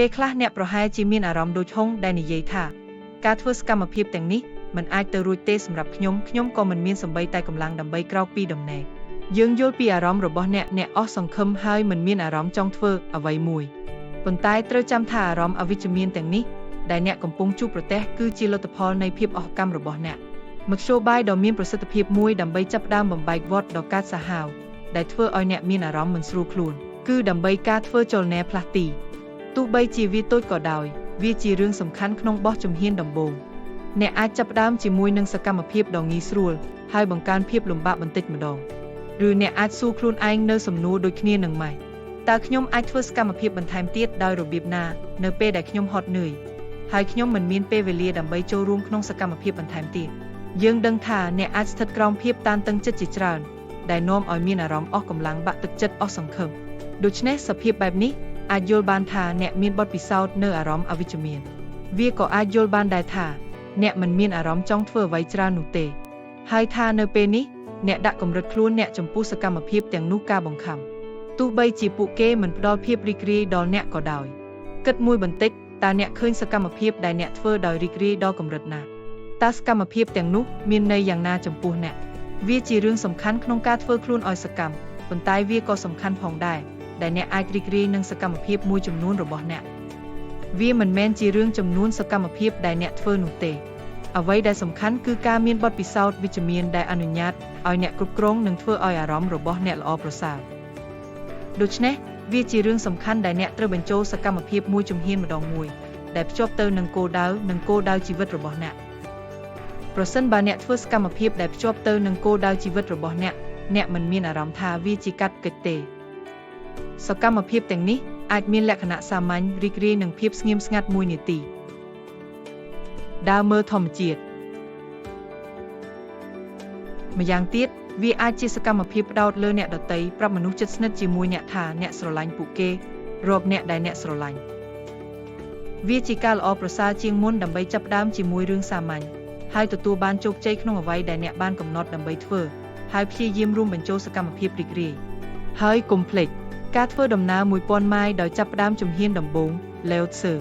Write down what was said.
ពេលខ្លះអ្នកប្រហែលជាមានអារម្មណ៍ដូចហុងដែលនិយាយថាការធ្វើសកម្មភាពទាំងនេះมันអាចទៅរួចទេសម្រាប់ខ្ញុំក៏មិនមានសម្បីតែកម្លាំងដើម្បីក្រោកពីដំណេកយើងយល់ពីអារម្មណ៍របស់អ្នកអស់សង្ឃឹមហើយមិនមានអារម្មណ៍ចង់ធ្វើអ្វីមួយប៉ុន្តែត្រូវចាំថាអារម្មណ៍អវិជ្ជមានទាំងនេះដែលអ្នកកំពុងជួបប្រទះគឺជាលទ្ធផលនៃភាពអស់កម្មរបស់អ្នកមធ្យោបាយដ៏មានប្រសិទ្ធភាពមួយដើម្បីចាប់ផ្ដើមបំបែកវដ្តដ៏កាចសាហាវដែលធ្វើឲ្យអ្នកមានអារម្មណ៍មិនស្រួលខ្លួនគឺដើម្បីការធ្វើចលនាផ្លាស់ទីទោះបីជាវាតូចក៏ដោយវាជារឿងសំខាន់ក្នុងបោះជំហានដំបូងអ្នកអាចចាប់ផ្ដើមជាមួយនឹងសកម្មភាពដ៏ងាយស្រួលហើយបង្កើនភាពលំបាកបន្តិចម្ដងឬអ្នកអាចសួរខ្លួនឯងនៅសំណួរដូចគ្នានឹងម៉េចតើខ្ញុំអាចធ្វើសកម្មភាពបន្ថែមទៀតដោយរបៀបណានៅពេលដែលខ្ញុំហត់នឿយហើយខ្ញុំមិនមានពេលវេលាដើម្បីចូលរួមក្នុងសកម្មភាពបន្ថែមទៀតយើងដឹងថាអ្នកអាចស្ថិតក្រោមភាពតានតឹងចិត្តជាច្រើនដែលនាំឲ្យមានអារម្មណ៍អស់កម្លាំងបាក់ទឹកចិត្តអស់សង្ឃឹមដូច្នេះសភាពបែបនេះអាចយល់បានថាអ្នកមានបទពិសោធន៍នៅអារម្មណ៍អវិជ្ជមានវាក៏អាចយល់បានដែរថាអ្នកមិនមានអារម្មណ៍ចង់ធ្វើអ្វីច្រើននោះទេហើយថានៅពេលនេះអ្នកដាក់កម្រិតខ្លួនអ្នកចំពោះសកម្មភាពទាំងនោះការបង្ខំទោះបីជាពួកគេមិនផ្ដល់ភាពរីករាយដល់អ្នកក៏ដោយគិតមួយបន្តិចតើអ្នកឃើញសកម្មភាពដែលអ្នកធ្វើដោយរីករាយដល់កម្រិតណាតើសកម្មភាពទាំងនោះមានន័យយ៉ាងណាចំពោះអ្នកវាជារឿងសំខាន់ក្នុងការធ្វើខ្លួនឲ្យសកម្មប៉ុន្តែវាក៏សំខាន់ផងដែរដែលអ្នកអាចរីករាយនឹងសកម្មភាពមួយចំនួនរបស់អ្នកវាមិនមែនជារឿងចំនួនសកម្មភាពដែលអ្នកធ្វើនោះទេអ្វីដែលសំខាន់គឺការមានបទពិសោធន៍វិជ្ជមានដែលអនុញ្ញាតឲ្យអ្នកគ្រប់គ្រងនិងធ្វើឲ្យអារម្មណ៍របស់អ្នកល្អប្រសើរដូច្នេះវាជារឿងសំខាន់ដែលអ្នកត្រូវបញ្ចូលសកម្មភាពមួយជំហានម្ដងមួយដែលភ្ជាប់ទៅនឹងគោលដៅជីវិតរបស់អ្នកប្រសិនបើអ្នកធ្វើសកម្មភាពដែលភ្ជាប់ទៅនឹងគោលដៅជីវិតរបស់អ្នកមិនមានអារម្មណ៍ថាវាជាកាតព្វកិច្ចទេសកម្មភាពទាំងនេះអាចមានលក្ខណៈសាមញ្ញរីករាយនឹងភាពស្ងៀមស្ងាត់1នាទីដើរមើលធម្មជាតិម្យ៉ាងទៀតវាអាចជាសកម្មភាពផ្ដោតលើអ្នកដទៃប្រាប់មនុស្សជិតស្និទ្ធជាមួយអ្នកថាអ្នកស្រឡាញ់ពួកគេរកអ្នកដែលអ្នកស្រឡាញ់វាជាការល្អប្រសើរជាងមុនដើម្បីចាប់ផ្ដើមជាមួយរឿងសាមញ្ញហើយទទួលបានជោគជ័យក្នុងអ្វីដែលអ្នកបានកំណត់ដើម្បីធ្វើហើយព្យាយាមរួមបញ្ចូលសកម្មភាពរីករាយហើយកុំភ្លេចការធ្វើដំណើរ 1000 ម៉ាយដោយចាប់ផ្ដើមជំហានដំបូង Lao Tzu